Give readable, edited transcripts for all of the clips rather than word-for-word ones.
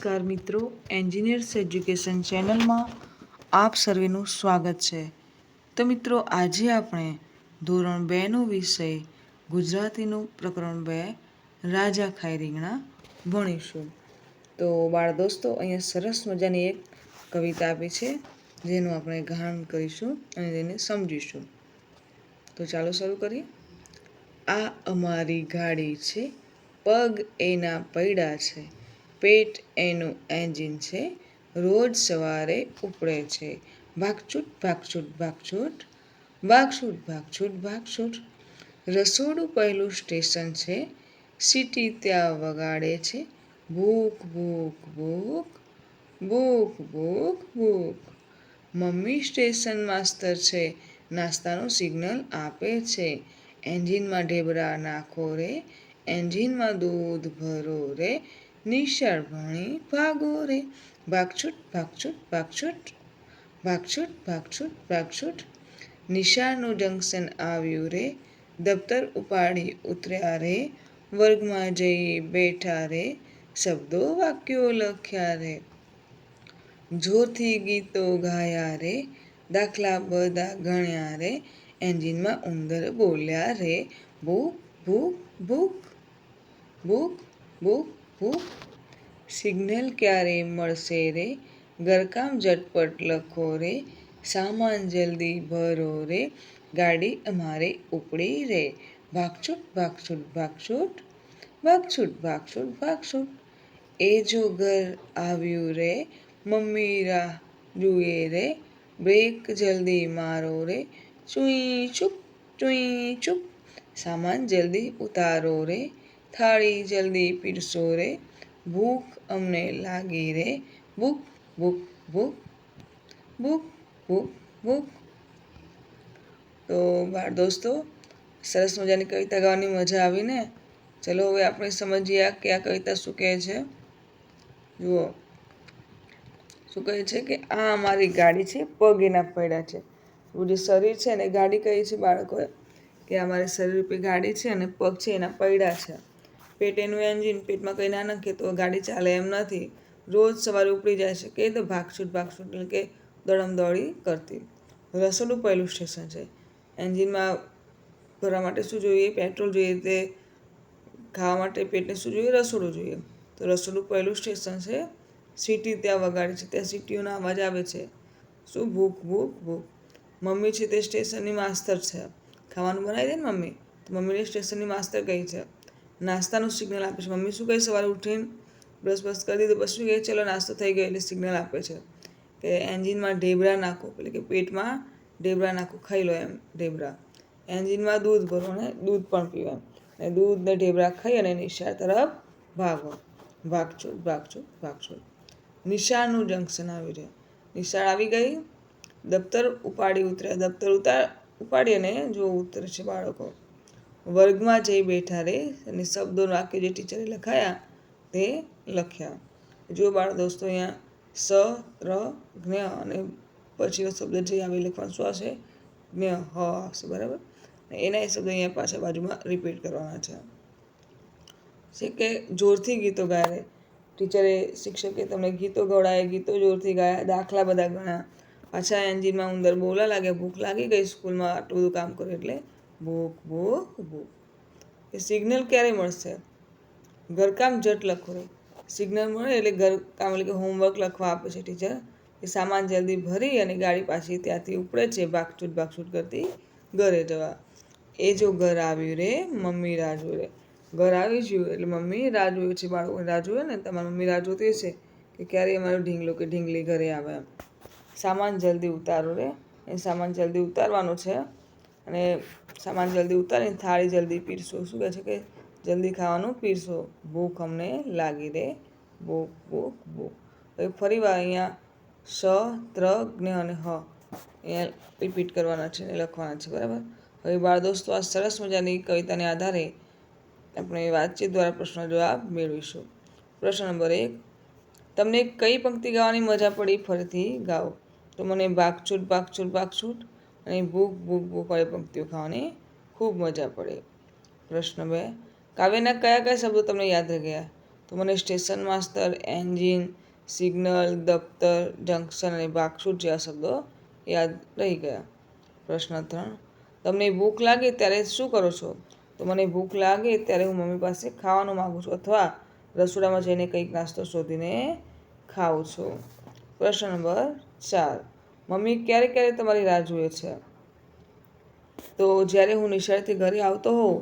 નમસ્કાર મિત્રો, engineers education ચેનલમાં આપ સર્વેનું સ્વાગત છે. તો મિત્રો, આજે આપણે ધોરણ 2નો વિષય ગુજરાતીનું પ્રકરણ 2 રાજા ખાય રીંગણા ભણીશું. તો બાળ દોસ્તો, અહીંયા સરસ મજાની એક કવિતા આપી છે જેનું આપણે ગાન કરીશું અને તેને સમજીશું. તો ચાલો શરૂ કરીએ. આ અમારી ગાડી છે, પગ એના પૈડા છે, પેટ એનું એન્જિન છે, રોજ સવારે ઉપડે છે. ભાગછૂટ ભાગછૂટ ભાગછૂટ, ભાગછૂટ ભાગછૂટ ભાગછૂટ. રસોડું પહેલું સ્ટેશન છે, સીટી ત્યાં વગાડે છે. ભૂખ ભૂખ ભૂખ, ભૂખ ભૂખ ભૂખ. મમ્મી સ્ટેશન માસ્તર છે, નાસ્તાનું સિગ્નલ આપે છે. એન્જિનમાં ઢેબરા નાખો રે, એન્જિનમાં દૂધ ભરો રે, નિશાળ ભણી ભાગો રે. ભાગછૂટ ભાગછૂટ ભાગછૂટ, ભાગછૂટ ભાગછૂટ ભાગછૂટ. નિશાળનું જંક્શન આવ્યું રે, દફતર ઉપાડી ઉતર્યા રે, વર્ગમાં જઈ બેઠા રે, શબ્દો વાક્યો લખ્યા રે. જોરથી ગીતો ગાયા રે, દાખલા બધા ગણ્યા રે, એન્જિનમાં ઉંદર બોલ્યા રે. ભૂખ ભૂખ ભૂખ, ભૂખ ભૂખ ભૂખ. સિગ્નલ ક્યારે મળશે રે, ઘરકામ ઝટપટ લખો રે, સામાન જલ્દી ભરો રે, ગાડી અમારે ઉપડી રે. ભાગછૂટ ભાગછૂટ ભાગછૂટ, ભાગછૂટ ભાગછૂટ ભાગછૂટ. એ જો ઘર આવ્યું રે, મમ્મી રાહ જુએ રે, બ્રેક જલ્દી મારો રે, ચૂઈ ચૂપ ચૂઈ ચૂપ. સામાન જલ્દી ઉતારો રે, થાળી જલ્દી પીરસો રે, ભૂખ અમને લાગી રે. ભૂખ ભૂખ ભૂખ, ભૂખ ભૂખ ભૂખ. તો બાળ દોસ્તો, સરસ મજાની કવિતા ગાવાની મજા આવી ને? ચલો હવે આપણે સમજીએ કે આ કવિતા શું કહે છે. જુઓ, શું કહે છે કે આ અમારી ગાડી છે, પગ એના પૈડા છે. જે શરીર છે ને, ગાડી કહી છે બાળકોએ કે અમારી શરીર રૂપી ગાડી છે અને પગ છે એના પૈડા છે. પેટ એનું એન્જિન, પેટમાં કંઈ ના નાખીએ તો ગાડી ચાલે એમ નથી. રોજ સવારે ઉપડી જાય છે કે તો ભાગછૂટ ભાગછૂટ એટલે કે દોડમદોડી કરતી. રસોડું પહેલું સ્ટેશન છે, એન્જિનમાં ભરવા માટે શું જોઈએ? પેટ્રોલ જોઈએ. તે ખાવા માટે પેટને શું જોઈએ? રસોડું જોઈએ. તો રસોડું પહેલું સ્ટેશન છે, સીટી ત્યાં વગાડે છે, ત્યાં સીટીઓનો અવાજ આવે છે. શું? ભૂખ ભૂખ ભૂખ. મમ્મી છે તે સ્ટેશનની માસ્તર છે, ખાવાનું બનાવી દે ને મમ્મી, તો મમ્મીને સ્ટેશનની માસ્તર કહી છે. નાસ્તાનું સિગ્નલ આપે છે. મમ્મી શું કહે? સવારે ઉઠીને બ્રશ બ્રશ કરી દીધું પછી શું કહે? ચલો નાસ્તો થઈ ગયો એટલે સિગ્નલ આપે છે. કે એન્જિનમાં ઢેબરા નાખો, એટલે કે પેટમાં ઢેબરા નાખો, ખાઈ લો એમ ઢેબરા. એન્જિનમાં દૂધ ભરો ને દૂધ પણ પીવા, અને દૂધ ને ઢેબરા ખાઈ અને નિશાળ તરફ ભાગો. ભાગછૂટ ભાગછૂટ ભાગછૂટ. નિશાળનું જંક્શન આવ્યું છે, નિશાળ આવી ગઈ. દફતર ઉપાડી ઉતર્યા, દફતર ઉપાડી અને જો ઉતરે છે બાળકો. વર્ગમાં જઈ બેઠા રે અને શબ્દો વાક્યો જે ટીચરે લખાયા તે લખ્યા. જો બાળ દોસ્તો, અહીંયા સ ત્ર જ્ઞ અને પછીનો શબ્દ જે આવી લખવાનું શું હશે? જ્ઞ હ આવશે, બરાબર. એના એ શબ્દો અહીંયા પાછા બાજુમાં રિપીટ કરવાના છે. કે જોરથી ગીતો ગાય. ટીચરે, શિક્ષકે તમને ગીતો ગવડાવ્યા, ગીતો જોરથી ગાયા, દાખલા બધા ગણ્યા. પાછા એન્જિનમાં ઉંદર બોલવા લાગ્યા, ભૂખ લાગી ગઈ, સ્કૂલમાં આટલું બધું કામ કર્યું એટલે ભૂખ ભૂખ ભૂખ. એ સિગ્નલ ક્યારે મળશે? ઘરકામ ઝટ લખો રે. સિગ્નલ મળે એટલે ઘરકામ એટલે કે હોમવર્ક લખવા આપે છે ટીચર. એ સામાન જલ્દી ભરી અને ગાડી પાછી ત્યાંથી ઉપડે છે, ભાગછૂટ ભાગછૂટ કરતી ઘરે જવા. એ જો ઘર આવ્યું રે, મમ્મી રાહ જુએ રે. ઘર આવી ગયું એટલે મમ્મી રાહ જુએ છે. બાળકો રાહ જુએ ને, તમારી મમ્મી રાહ જોતી છે કે ક્યારે અમારો ઢીંગલો કે ઢીંગલી ઘરે આવે એમ. સામાન જલ્દી ઉતારો રે, એ સામાન જલ્દી ઉતારવાનો છે અને સામાન જલ્દી ઉતારીને થાળી જલ્દી પીરસો. શું કહે છે કે જલ્દી ખાવાનું પીરસો. ભૂખ અમને લાગી રે. ભૂખ ભૂખ ભૂખ. હવે ફરી વાર અહીંયા સ ત્ર જ્ઞ અને હ અહીંયા રિપીટ કરવાના છે અને લખવાના છે, બરાબર. હવે બાળ દોસ્તો, આ સરસ મજાની કવિતાને આધારે આપણે વાતચીત દ્વારા પ્રશ્નો જવાબ મેળવીશું. પ્રશ્ન નંબર 1, તમને કઈ પંક્તિ ગાવાની મજા પડી? ફરીથી ગાઓ. તો મને ભાગછૂટ ભાગછૂટ ભાગછૂટ અને ભૂખ ભૂખ ભૂખ વાળી પંક્તિઓ ખાવાની ખૂબ મજા પડે. પ્રશ્ન 2, કાવ્યના કયા કયા શબ્દો તમને યાદ રહી ગયા? તો મને station master, engine, signal, દફતર, junction અને ભાગસૂટ જેવા શબ્દો યાદ રહી ગયા. પ્રશ્ન 3. તમને ભૂખ લાગે ત્યારે શું કરો છો? તો મને ભૂખ લાગે ત્યારે હું મમ્મી પાસે ખાવાનું માગું છું અથવા રસોડામાં જઈને કંઈક નાસ્તો શોધીને ખાઉં છું. પ્રશ્ન નંબર 4. મમ્મી ક્યારે ક્યારે તમારી રાહ જુએ છે? તો જ્યારે હું નિશાળેથી ઘરે આવતો હોઉં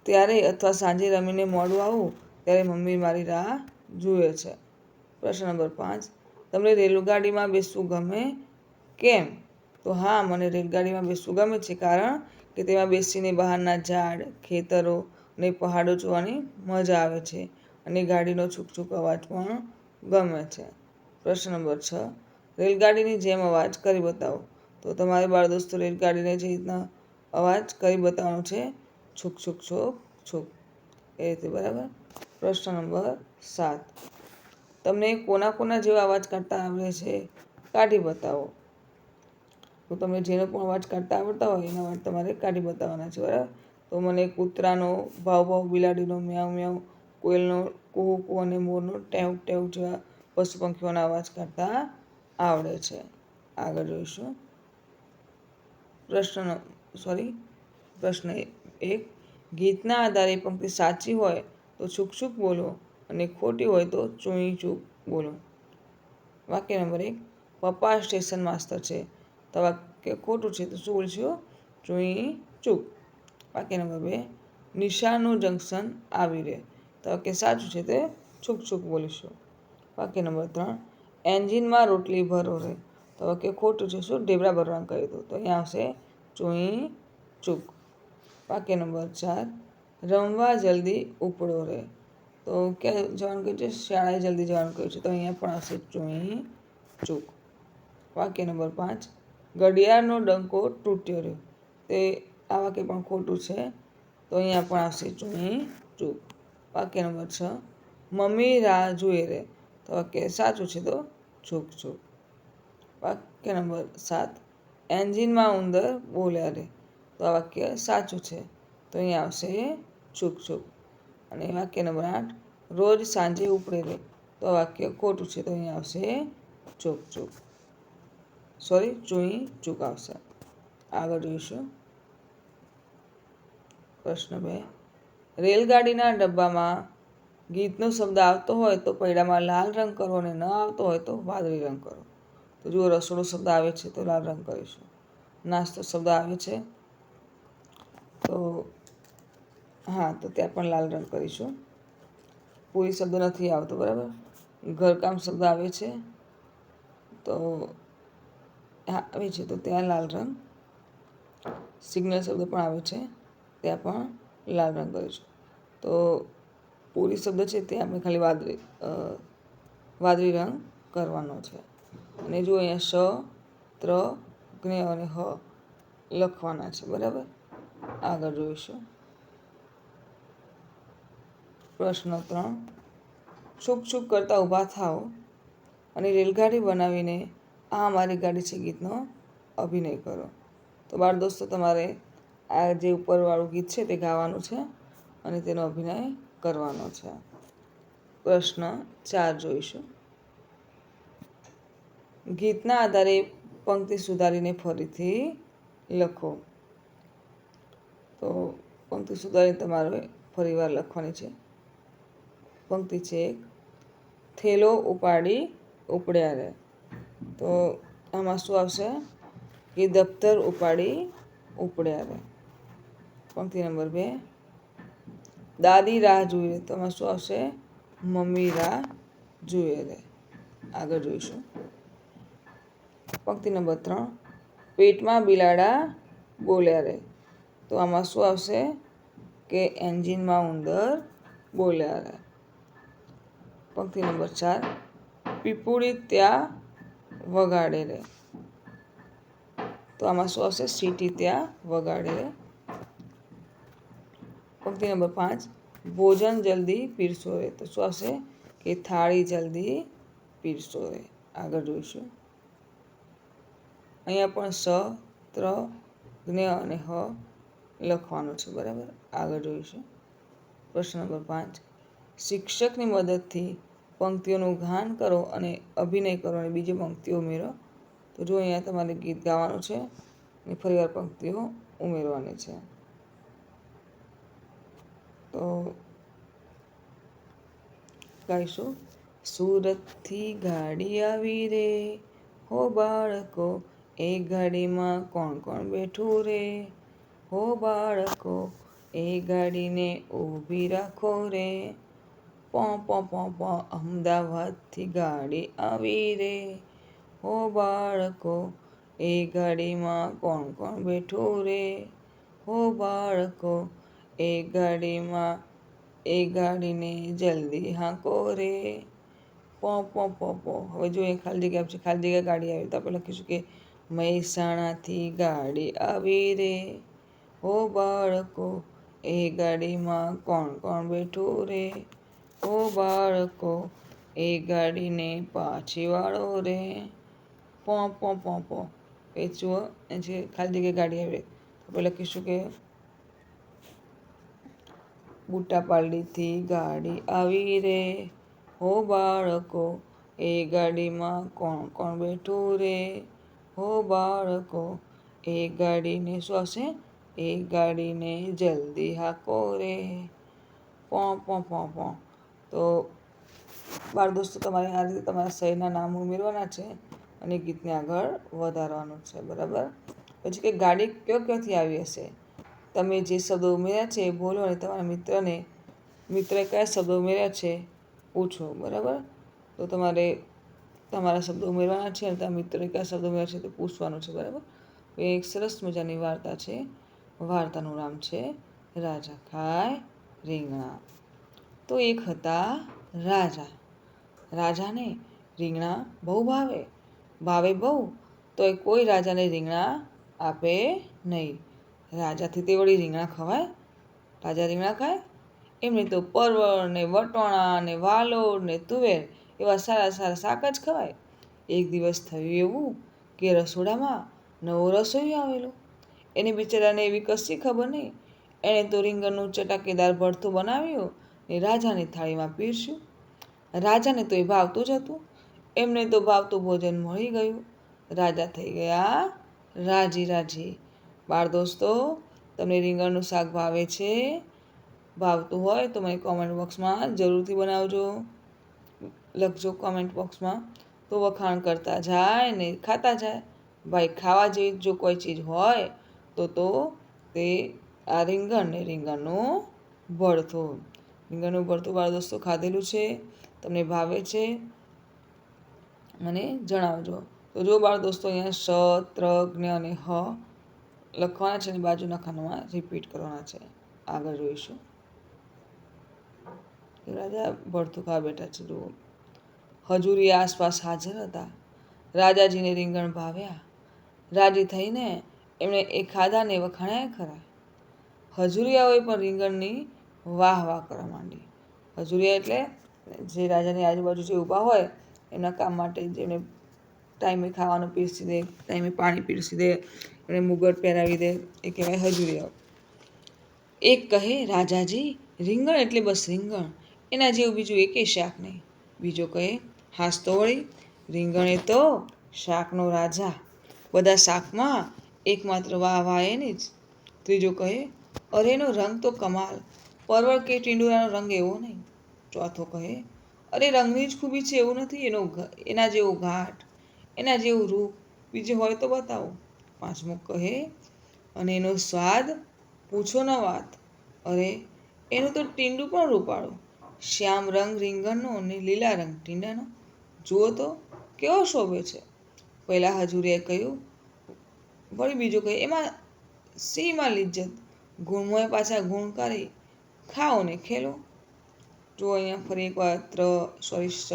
ત્યારે અથવા સાંજે રમીને મોડું આવું ત્યારે મમ્મી મારી રાહ જુએ છે. પ્રશ્ન નંબર 5. તમને રેલગાડીમાં બેસવું ગમે? કેમ? તો હા, મને રેલગાડીમાં બેસવું ગમે છે કારણ કે તેમાં બેસીને બહારના ઝાડ, ખેતરો અને પહાડો જોવાની મજા આવે છે અને ગાડીનો છૂક અવાજ પણ ગમે છે. પ્રશ્ન નંબર 6. રેલગાડીની જેમ અવાજ કરી બતાવો. તો તમારે બાળ દોસ્તો રેલગાડીને જે રીતના અવાજ કરી બતાવવાનો છે, છૂક છૂક છૂક છૂક, એ રીતે, બરાબર. પ્રશ્ન નંબર 7. તમને કોના જેવા અવાજ કાઢતા આવડે છે? કાઢી બતાવો. તો તમે જેનો પણ અવાજ કાઢતા આવડતા હોય એનો અવાજ તમારે કાઢી બતાવવાના છે, બરાબર. તો મને કૂતરાનો ભાવ ભાવ, બિલાડીનો મ્યાઉ મ્યાઉ, કોયલનો કૂહુ કૂહુ અને મોરનો ટેવ ટેવ જેવા પશુ પંખીઓના અવાજ કાઢતા આવડે છે. આગળ જોઈશું. પ્રશ્ન 1. ગીતના આધારે પંક્તિ સાચી હોય તો છૂક છૂક બોલો અને ખોટી હોય તો ચૂઈ ચૂક બોલો. વાક્ય નંબર 1. પપ્પા સ્ટેશન માસ્તર છે. તો વાક્ય ખોટું છે, તો શું બોલશું? ચૂઈ ચૂક. વાક્ય નંબર 2. નિશાળનું જંકશન આવી રહે. તો વાક્ય સાચું છે, તે છૂક છૂક બોલીશું. વાક્ય નંબર 3. એન્જિનમાં રોટલી ભરો રે. તો વાક્ય ખોટું છે, શું? ઢેબરા ભરવાનું કહ્યું હતું, તો અહીંયા આવશે ચૂઈ ચૂક. વાક્ય નંબર 4. રમવા જલ્દી ઉપડો રે. તો ક્યાં જવાનું કહ્યું છે? શાળાએ જલ્દી જવાનું કહ્યું છે, તો અહીંયા પણ આવશે ચૂઈ ચૂક. વાક્ય નંબર 5. ઘડિયાળનો ડંકો તૂટ્યો રહ્યો. તે આ વાક્ય પણ ખોટું છે, તો અહીંયા પણ આવશે ચૂઈ ચૂક. વાક્ય નંબર 6. મમ્મી રાહ જુએ રે. તો વાક્ય સાચું છે, તો છૂક છૂક. વાક્ય નંબર 7. એન્જિનમાં ઉંદર બોલ્યા રે. તો આ વાક્ય સાચું છે, તો અહીંયા આવશે છૂક છૂક. અને વાક્ય નંબર 8. રોજ સાંજે ઉપડે રે. તો આ વાક્ય ખોટું છે, તો અહીંયા આવશે છૂક છૂક. ચૂઈ ચૂક આવશે. આગળ જોઈશું. પ્રશ્ન 2. રેલગાડીના ડબ્બામાં ગીતનો શબ્દ આવતો હોય તો પૈડામાં લાલ રંગ કરો અને ન આવતો હોય તો વાદળી રંગ કરો. તો જુઓ, રસોડો શબ્દ આવે છે તો લાલ રંગ કરીશું. નાસ્તો શબ્દ આવે છે તો હા, તો ત્યાં પણ લાલ રંગ કરીશું. પૂરી શબ્દ નથી આવતો, બરાબર. ઘરકામ શબ્દ આવે છે તો હા આવે છે, તો ત્યાં લાલ રંગ. સિગ્નલ શબ્દ પણ આવે છે, ત્યાં પણ લાલ રંગ કરીશું. તો પૂરી શબ્દ છે ત્યાં આપણે ખાલી વાદળી રંગ કરવાનો છે. અને જો અહીંયા શ, ત્ર, જ્ઞ અને હ લખવાના છે, બરાબર. આગળ જોઈશું. પ્રશ્ન 3. છૂક છૂક કરતાં ઊભા થાઓ અને રેલગાડી બનાવીને આ અમારી ગાડી છે ગીતનો અભિનય કરો. તો બાળ દોસ્તો, તમારે આ જે ઉપરવાળું ગીત છે તે ગાવાનું છે અને તેનો અભિનય કરવાનો છે. પ્રશ્ન 4 જોઈશું. ગીતના આધારે પંક્તિ સુધારીને ફરીથી લખો. તો પંક્તિ સુધારીને તમારે ફરીવાર લખવાની છે. પંક્તિ છે 1. થેલો ઉપાડી ઉપડ્યા રે. તો આમાં શું આવશે? કે દફતર ઉપાડી ઉપડ્યા રે. પંક્તિ નંબર 2. દાદી રાહ જુએ. તો આમાં શું આવશે? મમ્મી રાહ જુએ રે. આગળ જોઈશું. પંક્તિ નંબર 3. પેટમાં બિલાડા બોલ્યા રે. તો આમાં શું આવશે? કે એન્જિનમાં ઉંદર બોલ્યા રે. પંક્તિ નંબર 4. પીપુડી ત્યાં વગાડે રે. તો આમાં શું આવશે? સીટી ત્યાં વગાડે રે. પંક્તિ નંબર 5. ભોજન જલ્દી પીરસો રે. તો શું આવશે? કે થાળી જલ્દી પીરસો રે. આગળ જોઈશું. અહીંયા પણ સ, ત્ર, જ્ઞ અને હ લખવાનું છે, બરાબર. આગળ જોઈશું. પ્રશ્ન નંબર 5. શિક્ષકની મદદથી પંક્તિઓનું ગાન કરો અને અભિનય કરો અને બીજી પંક્તિઓ ઉમેરો. તો જો અહીંયા તમારે ગીત ગાવાનું છે અને ફરીવાર પંક્તિઓ ઉમેરવાની છે. તો ગાઈશું. સુરતથી ગાડી આવી રે, હો બાળકો એ ગાડીમાં કોણ કોણ બેઠું રે, હો બાળકો એ ગાડીને ઊભી રાખો રે, પો પો પો પો અમદાવાદથી ગાડી આવી રે, હો બાળકો એ ગાડીમાં કોણ કોણ બેઠું રે, હો બાળકો એ ગાડીને જલ્દી હાંકો રે, પો પો પો પો. હવે જો એ ખાલી જગ્યા છે, ખાલી જગ્યા ગાડી આવી તો આપણે લખીશું કે મહેસાણાથી ગાડી આવી રે, હો બાળકો એ ગાડીમાં કોણ કોણ બેઠું રે, હો બાળકો એ ગાડીને પાછી વાળો રે, પો પો પો પો. એ જુઓ એ જે ખાલી જગ્યા ગાડી આવી તો આપણે લખીશું કે બુટાપાલડીથી ગાડી આવી રે, હો બાળકો એ ગાડીમાં કોણ કોણ બેઠું રે, હો બાળકો એ ગાડીને શું હશે, એ ગાડીને જલ્દી હાંકો રે, પો પો પો પો. તો બાળ દોસ્તો તમારે આ રીતે તમારા શહેરના નામ ઉમેરવાના છે અને ગીતને આગળ વધારવાનું છે. બરાબર. પછી કે ગાડી ક્યાંથી આવી હશે, તમે જે શબ્દો ઉમેર્યા છે એ બોલો અને તમારા મિત્રએ કયા શબ્દો ઉમેર્યા છે પૂછો. બરાબર. તો તમારે તમારા શબ્દો ઉમેરવાના છે અને તમારા મિત્રોએ કયા શબ્દો ઉમેર્યા છે તે પૂછવાનું છે. બરાબર. એક સરસ મજાની વાર્તા છે. વાર્તાનું નામ છે રાજા ખાય રીંગણા. તો એક હતા રાજા. રાજાને રીંગણા બહુ ભાવે બહુ, તો કોઈ રાજાને રીંગણા આપે નહીં. રાજાથી તે વળી રીંગણા ખવાય? રાજા રીંગણા ખાય? એમને તો પરવળ ને વટોણા ને વાલોળ ને તુવેર એવા સારા સારા શાક જ ખવાય. એક દિવસ થયું એવું કે રસોડામાં નવો રસોઈયો આવેલો. એને બિચારાને એવી કશી ખબર નહીં. એણે તો રીંગણનું ચટાકેદાર ભરથું બનાવ્યું ને રાજાની થાળીમાં પીરસ્યું. રાજાને તો એ ભાવતું જ હતું. એમને તો ભાવતું ભોજન મળી ગયું. રાજા થઈ ગયા રાજી. બાળ દોસ્તો, તમને રીંગણનું શાક ભાવે છે? ભાવતું હોય તો મને કોમેન્ટ બોક્સમાં જરૂરથી બનાવજો, લખજો કોમેન્ટ બોક્સમાં. તો વખાણ કરતા જાય ને ખાતા જાય. ભાઈ ખાવા જેવી જો કોઈ ચીજ હોય તો તે આ રીંગણનું ભરથું. રીંગણનું ભરથું બાળ દોસ્તો ખાધેલું છે? તમને ભાવે છે? મને જણાવજો. તો જો બાળ દોસ્તો અહીંયા શ, ત્ર, જ્ઞ અને હ લખવાના છે અને બાજુના ખાનામાં રિપીટ કરવાના છે. આગળ જોઈશું. રાજા ભરથું ખાવા બેઠા છે. જુઓ, હજુરી આસપાસ હાજર હતા. રાજાજીને રીંગણ ભાવ્યા. રાજી થઈને એમણે એ ખાધાને વખાણ્યા ખરા. હજુરિયાઓએ પણ રીંગણની વાહ કરવા માંડી. હજુરિયા એટલે જે રાજાની આજુબાજુ જે ઊભા હોય એના કામ માટે, જેને ટાઈમે ખાવાનું પીરસી દે, ટાઈમે પાણી પીરસી દે, એને મુગટ પહેરાવી દે, એ કહેવાય હજુરિયાઓ. એક કહે, રાજાજી રીંગણ એટલે બસ રીંગણ, એના જેવું બીજું એકેય શાક નહીં. બીજો કહે, હાસ તો વળી, રીંગણ એ તો શાકનો રાજા, બધા શાકમાં એકમાત્ર વાહ એની જ. ત્રીજો કહે, અરે એનો રંગ તો કમાલ, પરવળ કે ટીંડુરાનો રંગ એવો નહીં. ચોથો કહે, અરે રંગની જ ખૂબી છે એવું નથી, એના જેવો ઘાટ, એના જેવું રૂપ બીજે હોય તો બતાવો. પાંચમો કહે, અને એનો સ્વાદ પૂછો ન વાત, અરે એનું તો ટીંડું પણ રૂપાળું, શ્યામ રંગ રીંગણનો અને લીલા રંગ ટીંડાનો, જુઓ તો કેવો શોભે છે. પહેલા હજુરીએ કહ્યું. વળી બીજું કહે, એમાં શીમાં લિજ્જત, ગુણમોએ પાછા ગુણકારી, ખાઓ ને ખેલો. જો અહીંયા ફરી એકવાર શ,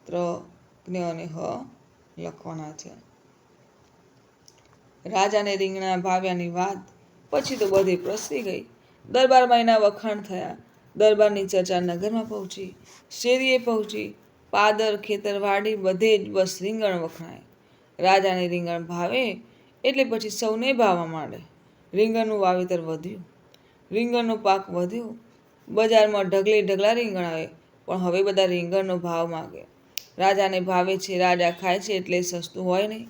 ત્ર, જ્ઞ અને હ લખવાના છે. રાજાને રીંગણા ભાવ્યાની વાત પછી તો બધે પ્રસરી ગઈ. દરબારમાં એના વખાણ થયા. દરબારની ચર્ચા નગરમાં પહોંચી, શેરીએ પહોંચી, પાદર, ખેતર, વાડી બધે જ બસ રીંગણ વખણાય. રાજાને રીંગણ ભાવે એટલે પછી સૌને ભાવવા માંડે. રીંગણનું વાવેતર વધ્યું, રીંગણનો પાક વધ્યો, બજારમાં ઢગલે ઢગલા રીંગણ આવે, પણ હવે બધા રીંગણનો ભાવ માગે. રાજાને ભાવે છે, રાજા ખાય છે એટલે સસ્તું હોય નહીં.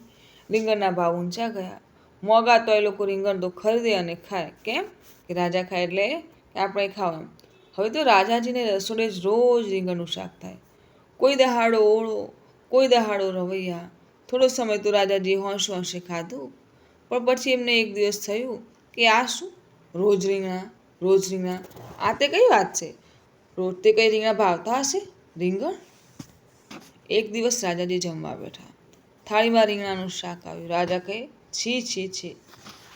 રીંગણના ભાવ ઊંચા ગયા. મોંઘા તો એ લોકો રીંગણ તો ખરીદે અને ખાય. કેમ કે રાજા ખાય એટલે આપણે ખાવ એમ. હવે તો રાજાજીને રસોડે જ રોજ રીંગણનું શાક થાય. કોઈ દહાડો ઓળો, કોઈ દહાડો રવૈયા. થોડો સમય તો રાજાજીએ હોંશે હોંશે ખાધું, પણ પછી એમને એક દિવસ થયું કે આ શું, રોજ રીંગણા, રોજ રીંગણા, આ તે કઈ વાત છે? રોજ તે કઈ રીંગણા ભાવતા હશે? રીંગણ. એક દિવસ રાજાજી જમવા બેઠા. થાળીમાં રીંગણાનું શાક આવ્યું. રાજા કહે, છી છી છી,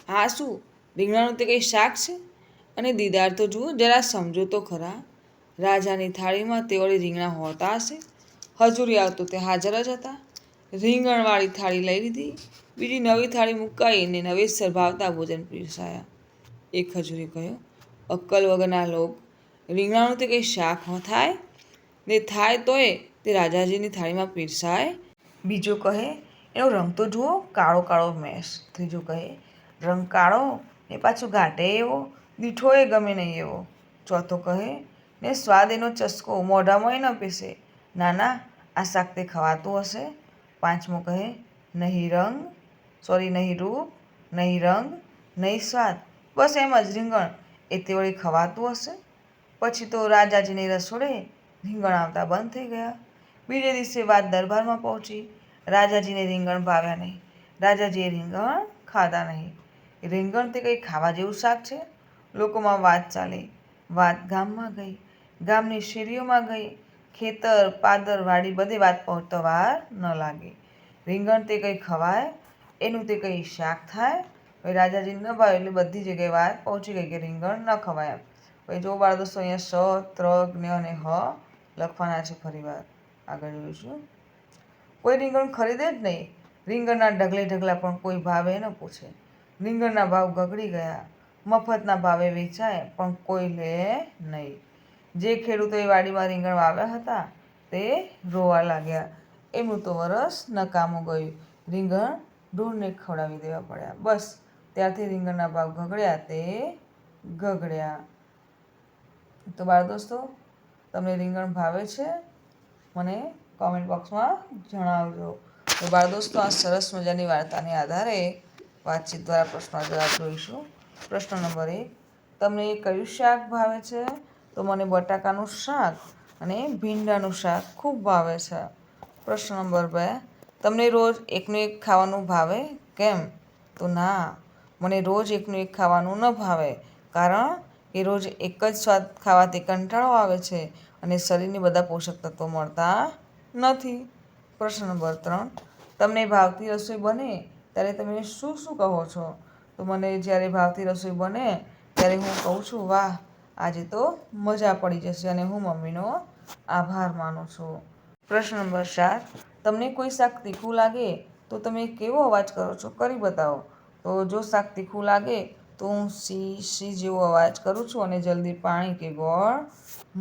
આ શું, રીંગણાનું તે કંઈ શાક છે? અને દીદાર તો જુઓ, જરા સમજો તો ખરા. રાજાની થાળીમાં તે વળી રીંગણા હોતા હશે? હજુરી આવતો તે હાજર જ હતા. રીંગણવાળી થાળી લઈ લીધી. બીજી નવી થાળી મુકાઈને નવેસર ભાવતા ભોજન પીરસાયા. એક હજુરી કહ્યો, અક્કલ વગરના લોક, રીંગણાનું તે કંઈ શાક થાય ને થાય તોય તે રાજાજીની થાળીમાં પીરસાય. બીજો કહે, એનો રંગ તો જુઓ, કાળો કાળો મેસ. ત્રીજો કહે, રંગ કાળો ને પાછું ઘાટે એવો, દીઠોએ ગમે નહીં એવો. ચોથો કહે, ને સ્વાદ એનો ચસ્કો મોઢામાંય ન પીસે. ના ના, આ શાક તે ખવાતું હશે. પાંચમો કહે, નહીં રૂપ, નહીં રંગ, નહીં સ્વાદ, બસ એમ જ રીંગણ, એ તે વળી ખવાતું હશે. પછી તો રાજાજીને રસોડે રીંગણ આવતા બંધ થઈ ગયા. બીજે દિવસે વાત દરબારમાં પહોંચી. રાજાજીને રીંગણ ભાવ્યા નહીં. રાજાજીએ રીંગણ ખાધા નહીં. રીંગણ તે કંઈ ખાવા જેવું શાક છે? લોકોમાં વાત ચાલી. વાત ગામમાં ગઈ, ગામની શેરીઓમાં ગઈ, ખેતર પાદર વાડી બધે વાત પહોંચતા વાર ન લાગી. રીંગણ તે કંઈ ખવાય, એનું તે કંઈ શાક થાય. હવે રાજાજીને ન ભાવે એટલે બધી જગ્યાએ વાત પહોંચી ગઈ કે રીંગણ ન ખવાય એમ. હવે જો બાળ દોસ્તો, અહીંયા સ, ત્ર, જ્ઞ અને હ લખવાના છે. ફરી વાર આગળ જોઈશું. કોઈ રીંગણ ખરીદે જ નહીં. રીંગણના ઢગલે ઢગલા, પણ કોઈ ભાવે ન પૂછે. રીંગણના ભાવ ગગડી ગયા. મફતના ભાવે વેચાય, પણ કોઈ લે નહીં. જે ખેડૂતોએ વાડીમાં રીંગણ વાવ્યા હતા તે રોવા લાગ્યા. એમનું તો વરસ નકામું ગયું. રીંગણ ઢોરને ખવડાવી દેવા પડ્યા. બસ ત્યારથી રીંગણના ભાવ ગગડ્યા તે ગગડ્યા. તો બાળ દોસ્તો, તમને રીંગણ ભાવે છે? મને કોમેન્ટ બોક્સમાં જણાવજો. તો બાળ દોસ્તો, આ સરસ મજાની વાર્તાને આધારે વાતચીત દ્વારા પ્રશ્નો જવાબ જોઈશું. પ્રશ્ન નંબર 1, તમને કયું શાક ભાવે છે? તો મને બટાકાનું શાક અને ભીંડાનું શાક ખૂબ ભાવે છે. પ્રશ્ન નંબર 2, તમને રોજ એકનું એક ખાવાનું ભાવે? કેમ? તો ના, મને રોજ એકનું એક ખાવાનું ન ભાવે, કારણ કે રોજ એક જ સ્વાદ ખાવાથી કંટાળો આવે છે અને શરીરને બધા પોષક તત્વો મળતા નથી. પ્રશ્ન નંબર 3, તમને ભાવતી રસોઈ બને ત્યારે તમે શું શું કહો છો? તો મને જ્યારે ભાવતી રસોઈ બને ત્યારે હું કહું છું, વાહ, આજે તો મજા પડી જશે અને હું મમ્મીનો આભાર માનું છું. પ્રશ્ન નંબર 4, તમને કોઈ શાક તીખું લાગે તો તમે કેવો અવાજ કરો છો? કરી બતાવો. તો જો શાક તીખું લાગે તો હું સી સી જેવો અવાજ કરું છું અને જલ્દી પાણી કે ગોળ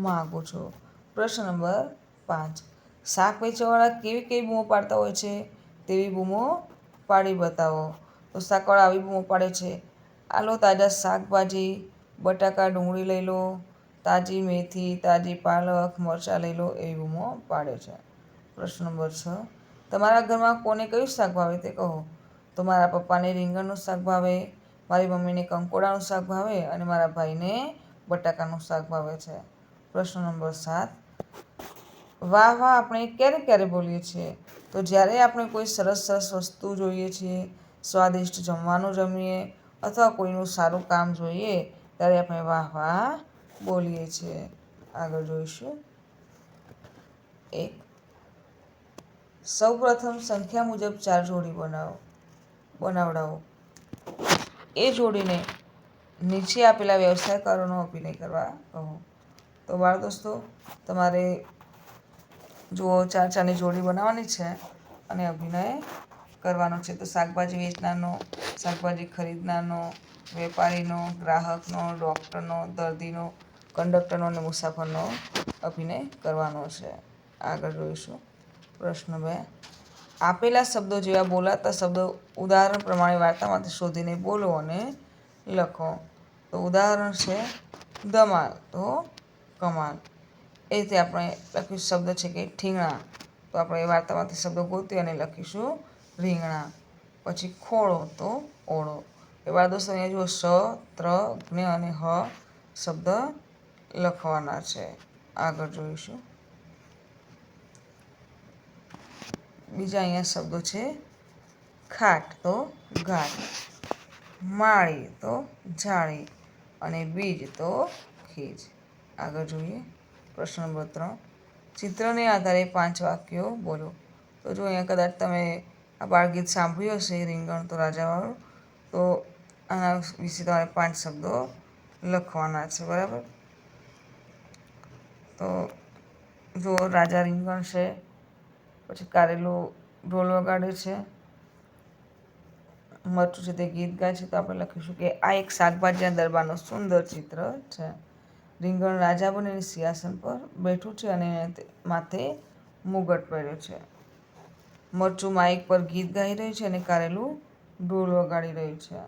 માગું છું. પ્રશ્ન નંબર 5, શાક વેચવાવાળા કેવી કેવી બૂમો પાડતા હોય છે? તેવી બૂમો પાડી બતાવો. તો શાકવાળા આવી બૂમો પાડે છે, આલો તાજા શાકભાજી, બટાકા ડુંગળી લઈ લો, તાજી મેથી, તાજી પાલક, મરચાં લઈ લો, એવી બૂમો પાડે છે. પ્રશ્ન નંબર 6, તમારા ઘરમાં કોને કયું શાક ભાવે તે કહો. તો મારા પપ્પાને રીંગણનું શાક ભાવે, મારી મમ્મીને કંકોડાનું શાક ભાવે અને મારા ભાઈને બટાકાનું શાક ભાવે છે. પ્રશ્ન નંબર 7, વાહ વાહ આપણે ક્યારે ક્યારે બોલીએ છીએ? તો જ્યારે આપણે કોઈ સરસ સરસ વસ્તુ જોઈએ છીએ, સ્વાદિષ્ટ જમવાનું જમીએ અથવા કોઈનું સારું કામ જોઈએ ત્યારે આપણે વાહ વાહ બોલીએ છીએ. આગળ જોઈશું. 1, સૌપ્રથમ સંખ્યા મુજબ 4 જોડી બનાવડાવો. એ જોડીને નીચે આપેલા વ્યવસાયકારોનો અભિનય કરવા કહો. તો બાળ દોસ્તો, તમારે જુઓ 4-4ની જોડી બનાવવાની છે અને અભિનય કરવાનો છે. તો શાકભાજી વેચનારનો, શાકભાજી ખરીદનારનો, વેપારીનો, ગ્રાહકનો, ડૉક્ટરનો, દર્દીનો, કંડક્ટરનો અને મુસાફરનો અભિનય કરવાનો છે. આગળ જોઈશું. પ્રશ્ન 2, આપેલા શબ્દો જેવા બોલાતા શબ્દો ઉદાહરણ પ્રમાણે વાર્તામાંથી શોધીને બોલો અને લખો. તો ઉદાહરણ છે ધમાલ. તો કમાલ. એ રીતે આપણે લખ્યું શબ્દ છે કે ઠીંગણા, તો આપણે એ વાર્તામાંથી શબ્દો ગોતી અને લખીશું રીંગણા. પછી ખોળો તો ઓળો. એવા દોસ્તો અહીંયા જુઓ સ, ત્ર, જ્ઞ અને હ શબ્દ લખવાના છે. આગળ જોઈશું. બીજા અહીંયા શબ્દો છે ખાટ તો ઘાટ, માળી તો જાળી અને બીજ તો ખીજ. આગળ જોઈએ. પ્રશ્ન નંબર 3. ચિત્રને આધારે 5 વાક્યો બોલો. તો જો અહીંયા કદાચ તમે આ બાળગીત સાંભળ્યું હશે રીંગણ તો રાજાવાળું, તો આના વિશે તમારે 5 શબ્દો લખવાના છે. બરાબર. તો જો રાજા રીંગણ છે, પછી કારેલું ઢોલ વગાડે છે, મરચું છે તે ગીત ગાય છે, તો આપણે લખીશું કે આ એક શાકભાજીના દરબારનું સુંદર ચિત્ર છે. રીંગણ રાજા બનીને સિંહાસન પર બેઠું છે અને માથે મુગટ પહેર્યો છે. મરચું માઇક પર ગીત ગાઈ રહ્યું છે અને કારેલું ઢોલ વગાડી રહ્યું છે.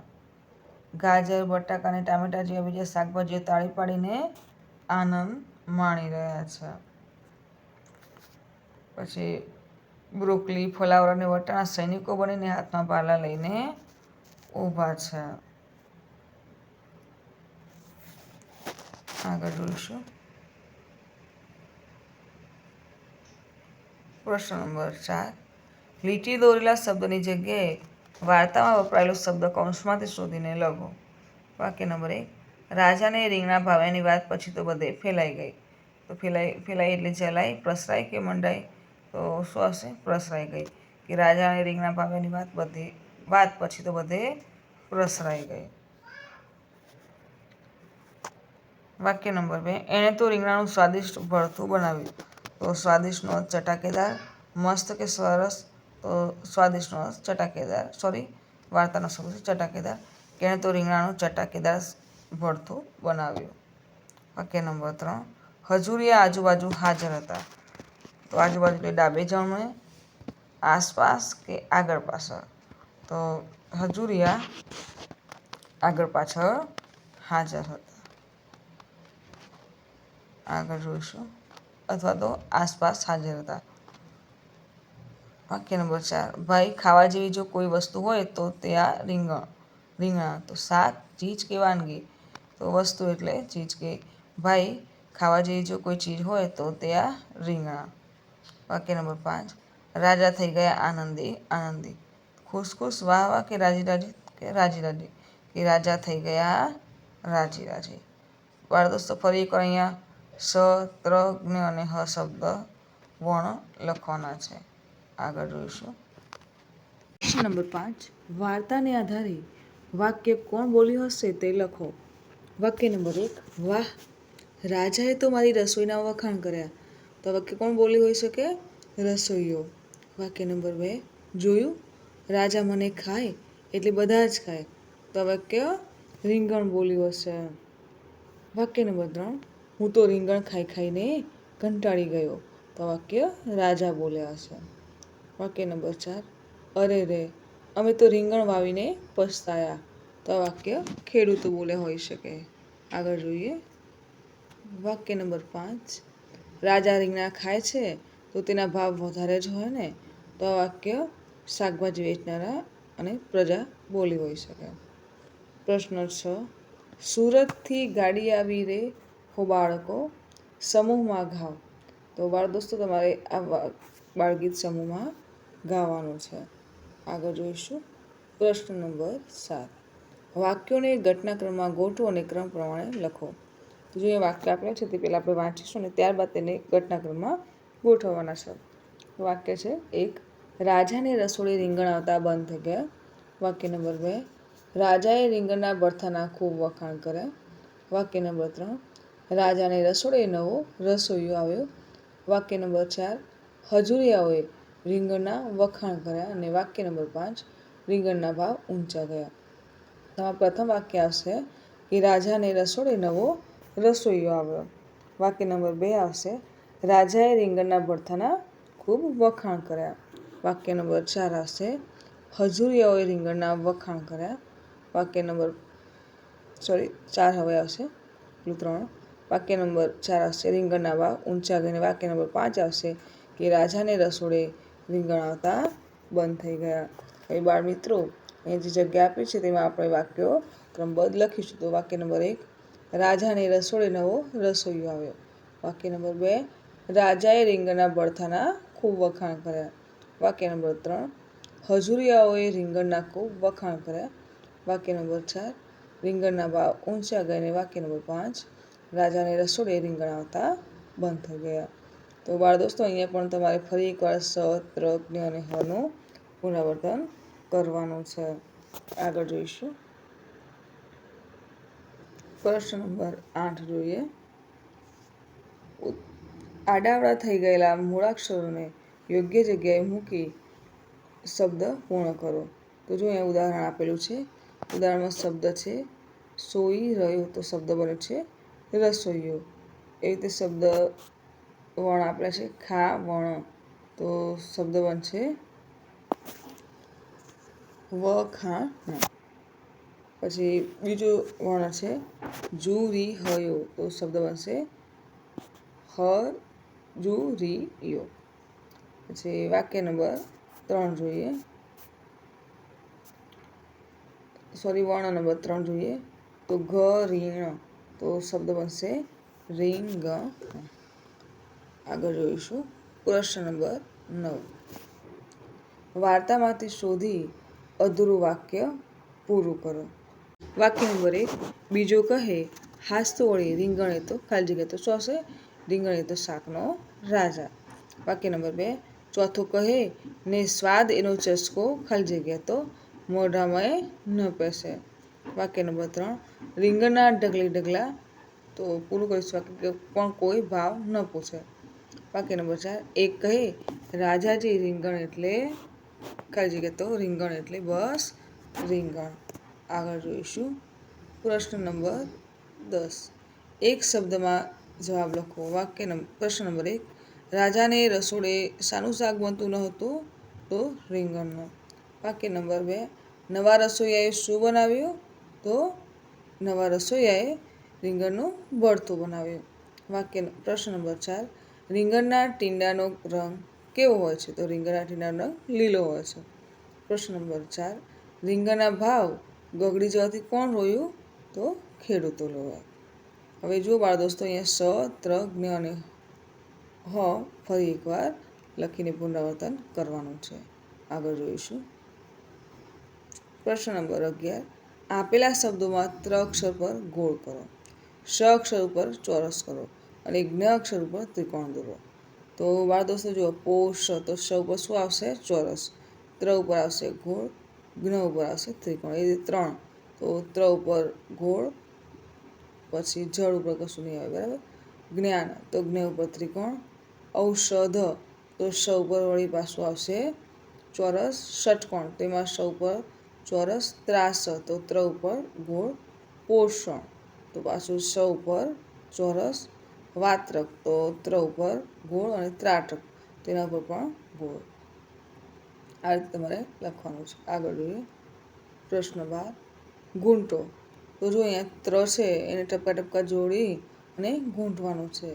ગાજર, બટાકા અને ટામેટા જેવા બીજા શાકભાજીઓ તાળી પાડીને આનંદ માણી રહ્યા છે. પછી બ્રોકલી, ફ્લાવર અને વટાણા સૈનિકો બનીને હાથમાં ભાલા લઈને ઊભા છે. આગળ જોઈશું. પ્રશ્ન નંબર 4. લીટી દોરેલા શબ્દની જગ્યાએ વાર્તામાં વપરાયેલો શબ્દ કૌંસમાંથી શોધીને લખો. વાક્ય નંબર 1. રાજાને રીંગણા ભાવ્યાની વાત પછી તો બધે ફેલાઈ ગઈ. તો ફેલાઈ એટલે જલાઈ, પ્રસરાઈ કે મંડાઈ? તો શું હશે? પ્રસરાઈ ગઈ. કે રાજાને રીંગણા ભાવ્યાની વાત પછી તો બધે પ્રસરાઈ ગઈ. વાક્ય નંબર 2. એણે તો રીંગણાનું સ્વાદિષ્ટ ભરથું બનાવ્યું. તો સ્વાદિષ્ટનો અર્થ ચટાકેદાર, મસ્ત કે સરસ? તો સ્વાદિષ્ટનો અર્થ ચટાકેદાર. વાર્તાનો શબ્દ છે ચટાકેદાર. કે એણે તો રીંગણાનું ચટાકેદાર ભરથું બનાવ્યું. વાક્ય નંબર 3. હજુરિયા આજુબાજુ હાજર હતા. તો આજુબાજુ એટલે ડાબે જમણે, આસપાસ કે આગળ પાછળ? તો હજુરિયા આગળ પાછળ હાજર હતા. આગળ જોઈશું. અથવા તો આસપાસ હાજર હતા. વાક્ય નંબર 4. ભાઈ, ખાવા જેવી જો કોઈ વસ્તુ હોય તો તે આ રીંગણા. તો શાક, ચીજ કે વાનગી? તો વસ્તુ એટલે ચીજ. કે ભાઈ, ખાવા જેવી જો કોઈ ચીજ હોય તો તે આ રીંગણા. વાક્ય નંબર 5. રાજા થઈ ગયા આનંદી. ખુશ, વાહ વાહ કે રાજી રાજી? કે રાજા થઈ ગયા રાજી. બાળ દોસ્તો ફરી એકવાર અહીંયા સ, ત્ર, જ્ઞ અને હ શબ્દ વર્ણ લખવાના છે. આગળ જોઈશું. પ્રશ્ન નંબર 5. વાર્તાને આધારે વાક્ય કોણ બોલ્યું હશે તે લખો. વાક્ય નંબર 1. વાહ, રાજાએ તો મારી રસોઈના વખાણ કર્યા. તો વાક્ય કોણ બોલ્યું હોઈ શકે? રસોઈયો. વાક્ય નંબર 2. જોયું, રાજા મને ખાય એટલે બધા જ ખાય. તો વાક્ય રીંગણ બોલ્યું હશે. વાક્ય નંબર 3. હું તો રીંગણ ખાઈને કંટાળી ગયો. તો વાક્ય રાજા બોલ્યા હશે. વાક્ય નંબર 4. અરે રે, અમે તો રીંગણ વાવીને પછતાયા. તો આ વાક્ય ખેડૂતો બોલ્યા હોઈ શકે. આગળ જોઈએ. વાક્ય નંબર 5. રાજા રીંગણા ખાય છે તો તેના ભાવ વધારે જ હોય ને? તો આ વાક્ય શાકભાજી વેચનારા અને પ્રજા બોલી હોઈ શકે. પ્રશ્ન 6. સુરતથી ગાડી આવી રે હો બાળકો, સમૂહમાં ગાઓ. તો બાળ દોસ્તો તમારે આ બાળગીત સમૂહમાં ગાવાનું છે. આગળ જોઈશું. પ્રશ્ન નંબર 7. વાક્યોને ઘટનાક્રમમાં ગોઠવો અને ક્રમ પ્રમાણે લખો. તો જે વાક્ય આપણે છે તે પહેલાં આપણે વાંચીશું અને ત્યારબાદ તેને ઘટનાક્રમમાં ગોઠવવાના છે. વાક્ય છે 1. રાજાને રસોડે રીંગણ આવતા બંધ થઈ ગયા. વાક્ય નંબર 2. રાજાએ રીંગણના ભરથાના ખૂબ વખાણ કર્યા. વાક્ય નંબર 3. રાજાને રસોડે નવો રસોઈયો આવ્યો. વાક્ય નંબર 4. હજુરિયાઓએ રીંગણના વખાણ કર્યા. અને વાક્ય નંબર 5. રીંગણના ભાવ ઊંચા ગયા. તમારું પ્રથમ વાક્ય આવશે કે રાજાને રસોડે નવો રસોઈયો આવ્યો. વાક્ય નંબર 2 આવશે રાજાએ રીંગણના ભરથાના ખૂબ વખાણ કર્યા. વાક્ય નંબર 4 આવશે હજુરિયાઓએ રીંગણના વખાણ કર્યા. વાક્ય નંબર 4 હવે આવશે 3. વાક્ય નંબર 4 આવશે રીંગણના ભાવ ઊંચા ગઈને. વાક્ય નંબર 5 આવશે કે રાજાને રસોડે રીંગણ આવતા બંધ થઈ ગયા. હવે બાળ મિત્રો અહીં જે જગ્યા આપી છે તેમાં આપણે વાક્યો ક્રમબદ્ધ લખીશું. તો વાક્ય નંબર 1, રાજાને રસોડે નવો રસોઈયો આવ્યો. વાક્ય નંબર 2, રાજાએ રીંગણના ભરથાના ખૂબ વખાણ કર્યા. વાક્ય નંબર 3, હજુરિયાઓએ રીંગણના ખૂબ વખાણ કર્યા. વાક્ય નંબર 4, રીંગણના ભાવ ઊંચા ગઈને. વાક્ય નંબર 5, રાજાને રસોડે રીંગણ આવતા બંધ થઈ ગયા. તો બાળ દોસ્તો અહીંયા પણ તમારે ફરી એકવાર સ, ત્ર, જ્ઞ અને હનું પુનરાવર્તન કરવાનું છે. આગળ જોઈશું. પ્રશ્ન નંબર 8 જોઈએ. આડાવડા થઈ ગયેલા મૂળાક્ષરોને યોગ્ય જગ્યાએ મૂકી શબ્દ પૂર્ણ કરો. તો જો અહીંયા ઉદાહરણ આપેલું છે. ઉદાહરણમાં શબ્દ છે સોઈ રહ્યો, તો શબ્દ બને છે રસોઈયો. એવી રીતે શબ્દ વણ આપેલા છે ખા વણ, તો શબ્દ બનશે વખાણ. પછી બીજો વર્ણ છે જુરી હયો, તો શબ્દ બનશે હજુરીયો. પછી વાક્ય નંબર 3 જોઈએ. વર્ણ નંબર 3 જોઈએ. તો ઘરીણ, તો શબ્દ બનશે રીંગણ. આગળ જોઈશું. પ્રશ્ન નંબર 9, વાર્તામાંથી શોધી અધૂરું વાક્ય પૂરું કરો. વાક્ય નંબર 1, બીજો કહે હાસ્તો વળી રીંગણ એ તો ખાલી જગ્યા. તો શું આવશે? રીંગણ એ તો શાકનો રાજા. વાક્ય નંબર 2, ચોથો કહે ને સ્વાદ એનો ચસ્કો ખાલી જગ્યા. તો મોઢામાં ન પેસે. વાક્ય નંબર 3, રીંગણના ઢગલી ઢગલા, તો પૂરું કરીશું વાક્ય પણ કોઈ ભાવ ન પૂછે. વાક્ય નંબર 4, એક કહે રાજાજી રીંગણ એટલે ખાલી જગ્યા. તો રીંગણ એટલે બસ રીંગણ. આગળ જોઈશું. પ્રશ્ન નંબર 10, એક શબ્દમાં જવાબ લખો. પ્રશ્ન નંબર 1, રાજાને રસોડે શાનું શાક બનતું ન હતું? તો રીંગણનું. વાક્ય નંબર 2, નવા રસોઈયાએ શું બનાવ્યું? તો નવા રસોઈયાએ રીંગણનું ભરથું બનાવ્યું. પ્રશ્ન નંબર 4, રીંગણના ટીંડાનો રંગ કેવો હોય છે? તો રીંગણના ટીંડાનો રંગ લીલો હોય છે. પ્રશ્ન નંબર 4, રીંગણના ભાવ ગગડી જવાથી કોણ રોયું? તો ખેડૂતો રોયા. હવે જુઓ બાળ દોસ્તો, અહીંયા સ, ત્ર, જ્ઞ અને હ ફરી એકવાર લખીને પુનરાવર્તન કરવાનું છે. આગળ જોઈશું. પ્રશ્ન નંબર 11, આપેલા શબ્દોમાં ત્ર અક્ષર પર ગોળ કરો, શ અક્ષર ઉપર ચોરસ કરો અને જ્ઞ અક્ષર ઉપર ત્રિકોણ દોરો. તો બાળ દોસ્તો જુઓ, પોષ, તો શ ઉપર શું આવશે? ચોરસ. ત્ર ઉપર આવશે ગોળ, જ્ઞ ઉપર આવશે ત્રિકોણ. એ 3. તો ત્ર ઉપર ગોળ, પછી જળ ઉપર કશું નહીં આવે, બરાબર. જ્ઞાન, તો જ્ઞ ઉપર ત્રિકોણ. ઔષધ, તો શ ઉપર વળી પાછું આવશે ચોરસ. ષટકોણ, તેમાં શ ઉપર ચોરસ. ત્રાસ, તો ત્ર ઉપર ગોળ. પોષણ, તો પાછું શ ઉપર ચોરસ. વાત્રક, તો ત્ર ઉપર ગોળ અને ત્રાટક તેના ઉપર પણ ગોળ. આ રીતે તમારે લખવાનું છે. આગળ જોઈએ. પ્રશ્ન 12, ગૂંટો. તો જો અહીંયા ત્ર છે એને ટપકા ટપકા જોડી અને ગૂંટવાનું છે.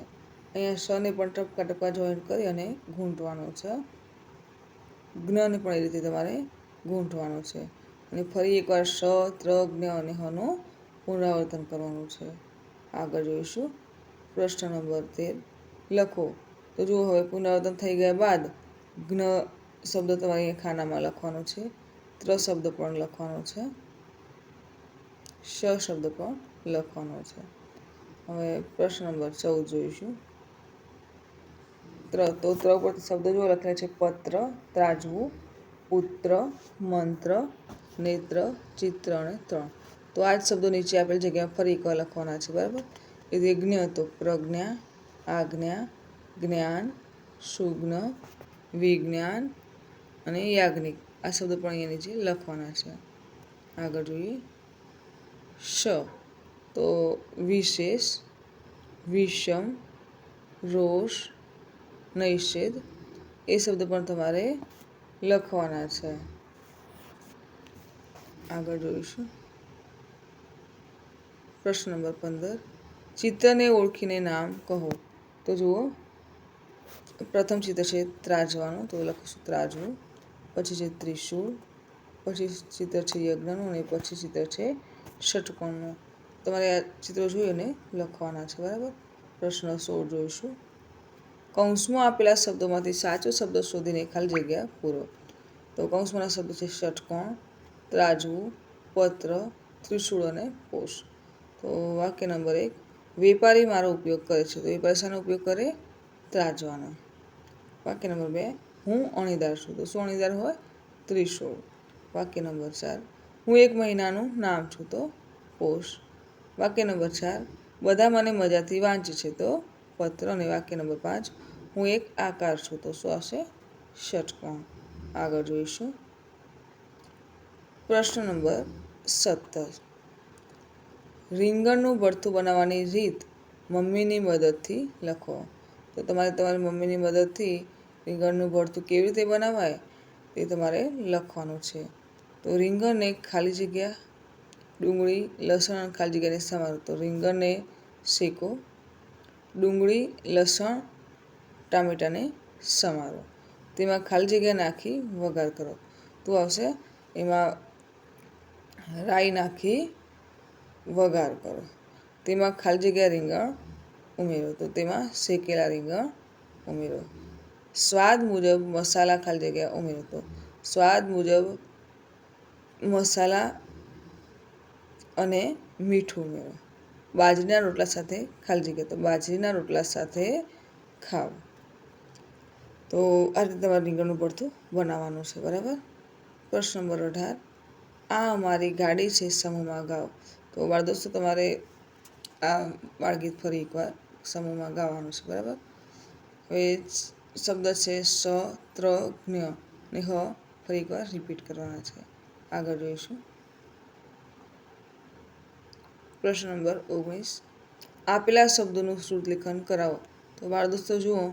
અહીંયા શને પણ ટપકા ટપકા જોઈન્ટ કરી અને ગૂંટવાનું છે. જ્ઞને પણ એ રીતે તમારે ગૂંટવાનું છે. અને ફરી એકવાર શ, ત્ર, જ્ઞ અને હનું પુનરાવર્તન કરવાનું છે. આગળ જોઈશું. પ્રશ્ન નંબર 13, લખો. તો જુઓ, હવે પુનરાવર્તન થઈ ગયા બાદ જ્ઞ શબ્દ તમારે અહીંયા ખાનામાં લખવાનો છે. ત્ર શબ્દ પણ લખવાનો છે. શ શબ્દ પણ લખવાનો છે. હવે પ્રશ્ન નંબર 14 જોઈશું. તો ત્ર ઉપર શબ્દ જો લખેલા છે પત્ર, ત્રાજવું, પુત્ર, મંત્ર, નેત્ર, ચિત્ર અને ત્રણ. તો આ જ શબ્દો નીચે આપેલ જગ્યામાં ફરી એકવાર લખવાના છે, બરાબર. એટલે જ્ઞ તો પ્રજ્ઞા, આજ્ઞા, જ્ઞાન, સુજ્ઞ, વિજ્ઞાન અને યાજ્ઞિક. આ શબ્દ પણ અહીંયા નીચે લખવાના છે. આગળ જોઈએ. શ, તો વિશેષ, વિષમ, રોષ, નૈષેધ, એ શબ્દ પણ તમારે લખવાના છે. આગળ જોઈશું. પ્રશ્ન નંબર 15, ચિત્રને ઓળખીને નામ કહો. તો જુઓ, પ્રથમ ચિત્ર છે ત્રાજવાનું, તો લખીશું ત્રાજવું. પછી છે ત્રિશૂળ, પછી ચિત્ર છે યજ્ઞનું, અને પછી ચિત્ર છે ષટકોણનું. તમારે આ ચિત્રો જોઈને લખવાના છે, બરાબર. પ્રશ્ન 16 જોઈશું. કૌંસમાં આપેલા શબ્દોમાંથી સાચો શબ્દ શોધીને ખાલી જગ્યા પૂરો. તો કૌંસમાંના શબ્દો છે ષટકોણ, ત્રાજવું, પત્ર, ત્રિશૂળ અને પોષ. તો વાક્ય નંબર 1, વેપારી મારો ઉપયોગ કરે છે. તો વેપારી શાનો ઉપયોગ કરે? ત્રાજવાનો. વાક્ય નંબર 2, હું અણીદાર છું. તો શું અણીદાર હોય? ત્રિશૂળ. વાક્ય નંબર 4, હું એક મહિનાનું નામ છું. તો પોષ. વાક્ય નંબર 4, બધા મને મજાથી વાંચે છે. તો પત્ર. અને વાક્ય નંબર 5, હું એક આકાર છું. તો શું આવશે? ષટકોણ. આગળ જોઈશું. પ્રશ્ન નંબર 17, રીંગણનું ભરથું બનાવવાની રીત મમ્મીની મદદથી લખો. તો તમારે તમારી મમ્મીની મદદથી રીંગણનું ભરથું કેવી રીતે બનાવાય તે તમારે લખવાનું છે. તો રીંગણને ખાલી જગ્યા, ડુંગળી, લસણ ખાલી જગ્યાને સમારો. તો રીંગણને શેકો, ડુંગળી, લસણ, ટામેટાને સમારો. તેમાં ખાલી જગ્યા નાખી વઘાર કરો. તો આવશે એમાં રાઈ નાખી વઘાર કરો. તેમાં ખાલી જગ્યા રીંગણ ઉમેરો. તો તેમાં શેકેલા રીંગણ ઉમેરો. સ્વાદ મુજબ મસાલા ખાલી જગ્યા ઉમેરો. તો સ્વાદ મુજબ મસાલા અને મીઠું ઉમેરો. બાજરીના રોટલા સાથે ખાલી જગ્યા. તો બાજરીના રોટલા સાથે ખાવ. તો આ રીતે તમારે રીંગણનું ભરથું બનાવવાનું છે, બરાબર. પ્રશ્ન નંબર 18, આ અમારી ગાડી છે, સમૂહમાં ગાઓ. તો બાળ દોસ્તો, તમારે આ બાળગીત ફરી એકવાર સમૂહમાં ગાવાનું છે, બરાબર. હવે શબ્દ છે શત્રુઘ્ન ને હ ફરી એકવાર રિપીટ કરવાના છે. આગળ જોઈશું. પ્રશ્ન નંબર 19, આપેલા શબ્દોનું શ્રુતલેખન કરાવો. તો બાળ દોસ્તો જુઓ,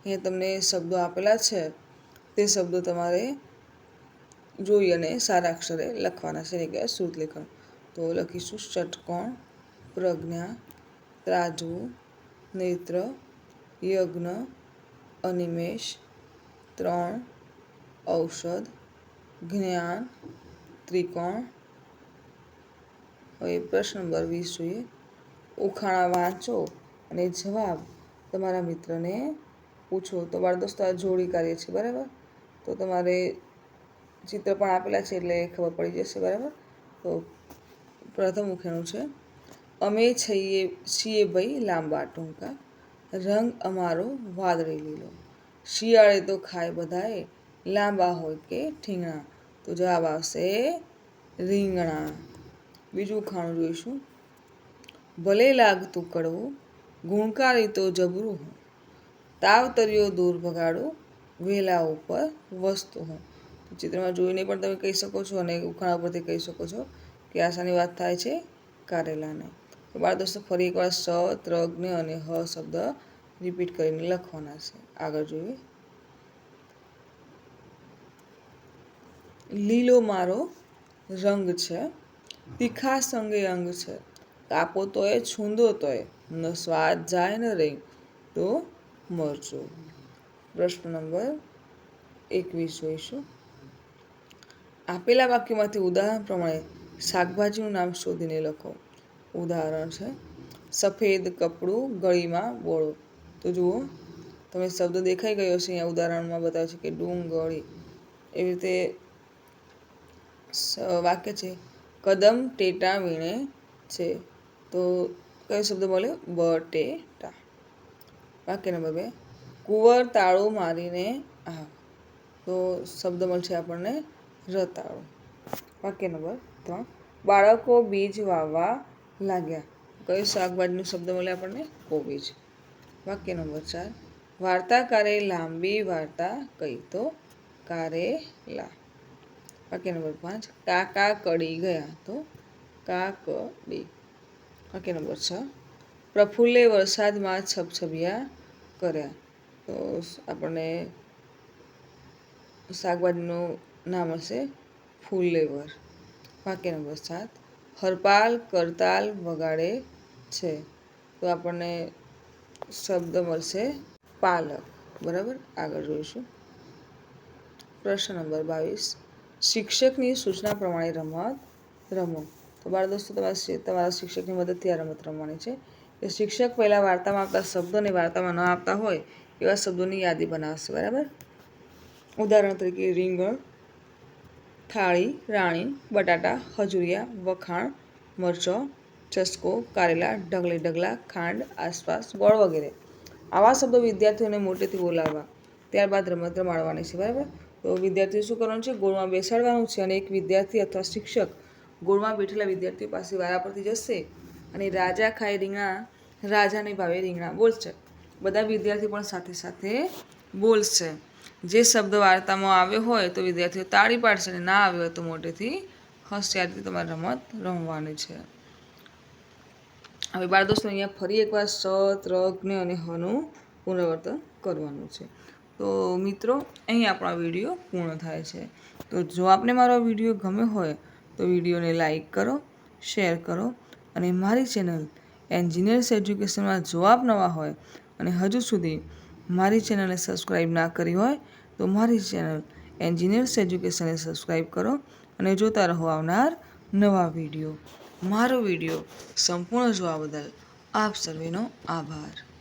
અહીંયા તમને શબ્દો આપેલા છે, તે શબ્દો તમારે જોઈ અને સારા અક્ષરે લખવાના છે, એટલે કે શ્રુતલેખન. તો લખીશું ષટકોણ, પ્રજ્ઞા, ત્રાજવું, નેત્ર, યજ્ઞ, અનિમેષ, ત્રણ, ઔષધ, જ્ઞાન, ત્રિકોણ. હવે પ્રશ્ન નંબર 20 જોઈએ. ઉખાણા વાંચો અને જવાબ તમારા મિત્રને પૂછો. તો બાળ દોસ્તો, આ જોડી કાર્ય છે, બરાબર. તો તમારે ચિત્ર પણ આપેલા છે એટલે ખબર પડી જશે, બરાબર. તો પ્રથમ ઉખાણું છે, અમે છીએ ભાઈ લાંબા ટૂંકા, રંગ અમારો વાદળી લીલો, શિયાળે તો ખાય બધાએ, લાંબા હોય કે ઠીંગણા. તો જવાબ આવશે રીંગણા. બીજું ઉખાણું જોઈશું. ભલે લાગતું કડવું, ગુણકારી તો જબરું હું, તાવ તર્યો દૂર ભગાડું, વેલા ઉપર વસ્તુ હું. ચિત્રમાં જોઈને પણ તમે કહી શકો છો અને ઉખાણા પરથી કહી શકો છો કે આશાની વાત થાય છે, કારેલાને. તો બાળ દોસ્તો, ફરી એકવાર શત્રુઘ્ન અને હ શબ્દ રિપીટ કરીને લખવાના છે. આગળ જોઈએ. લીલો મારો રંગ છે, તીખા સંગે અંગ છે, કાપો તોય છૂંદો તોય, ન સ્વાદ જાય ન રહી. તો મરચું. પ્રશ્ન નંબર 21 જોઈશું. આપેલા વાક્યમાંથી ઉદાહરણ પ્રમાણે શાકભાજીનું નામ શોધીને લખો. ઉદાહરણ છે સફેદ કપડું, ગળીમાં બોળો. તો જુઓ, તમે શબ્દ દેખાઈ ગયો છે. અહીંયા ઉદાહરણમાં બતાવે છે કે ડુંગળી. એવી રીતે વાક્ય છે કદમ ટેટા વીણે છે. તો કયો શબ્દ મળ્યો? બટેટા. વાક્ય નંબર 2, કુંવર તાળું મારીને આવ. તો શબ્દ મળશે આપણને રતાળું. વાક્ય નંબર 3, બાળકો બીજ વાવવા લાગ્યા. કયો શાકભાજીનો શબ્દ મળે આપણને? કોબીજ. વાક્ય નંબર 4, વાર્તાકારે લાંબી વાર્તા કહી. તો કારેલા. વાક્ય નંબર 5, કાકા કડી ગયા. તો કાકડી. વાક્ય નંબર 6, પ્રફુલ્લે વરસાદમાં છબછબિયા કર્યા. તો આપણને શાકભાજીનું નામ હશે ફુલેવર. વાક્ય નંબર 7, હરપાલ કરતાલ વગાડે છે. તો તો આપણને શબ્દ મળશે પાલક. બરાબર, આગળ જોઈશું. પ્રશ્ન નંબર 22. શિક્ષકની સૂચના પ્રમાણે રમત રમો. તો બાળ દોસ્તો, તમારા શિક્ષકની મદદથી આ રમત રમવાની છે. કે શિક્ષક પહેલાં વાર્તામાં આવતા શબ્દોને વાર્તામાં ન આપતા હોય એવા શબ્દોની યાદી બનાવશે. બરાબર. ઉદાહરણ તરીકે રીંગણ, થાળી, રાણી, બટાટા, ખજૂરિયા, વખાણ, મરચો, ચસ્કો, કારેલા, ઢગલે ઢગલા, ખાંડ, આસપાસ, ગોળ વગેરે. આવા શબ્દો વિદ્યાર્થીઓને મોટેથી બોલાવવા, ત્યારબાદ રમત રમાડવાની છે. બરાબર. તો વિદ્યાર્થીઓ શું કરવાનું છે? ગોળમાં બેસાડવાનું છે અને એક વિદ્યાર્થી અથવા શિક્ષક ગોળમાં બેઠેલા વિદ્યાર્થીઓ પાસે વારા પરથી જશે અને રાજા ખાય રીંગણા, રાજાને ભાવે રીંગણા બોલશે. બધા વિદ્યાર્થીઓ પણ સાથે સાથે બોલશે. જે શબ્દ વાર્તામાં આવ્યો હોય તો વિદ્યાર્થીઓ તાળી પાડશે અને ના આવ્યો હોય તો મોટેથી હસશે. આ રીતે તમારે રમત રમવાની છે. હવે બાળ દોસ્તો, અહીંયા ફરી એકવાર સ, ત્ર, જ્ઞ અને હનું પુનરાવર્તન કરવાનું છે. તો મિત્રો, અહીં આપણો વિડીયો પૂર્ણ થાય છે. તો જો આપને મારો વિડીયો ગમ્યો હોય તો વિડીયોને લાઈક કરો, શેર કરો અને મારી ચેનલ એન્જિનિયર્સ એજ્યુકેશનમાં જો આપ નવા હોય અને હજુ સુધી મારી ચેનલને સબસ્ક્રાઈબ ના કરી હોય તો મારી ચેનલ એન્જિનિયર્સ એજ્યુકેશનને સબસ્ક્રાઈબ કરો અને જોતા રહો આવનાર નવા વિડીયો. મારો વિડીયો સંપૂર્ણ જોવા બદલ આપ સર્વેનો આભાર.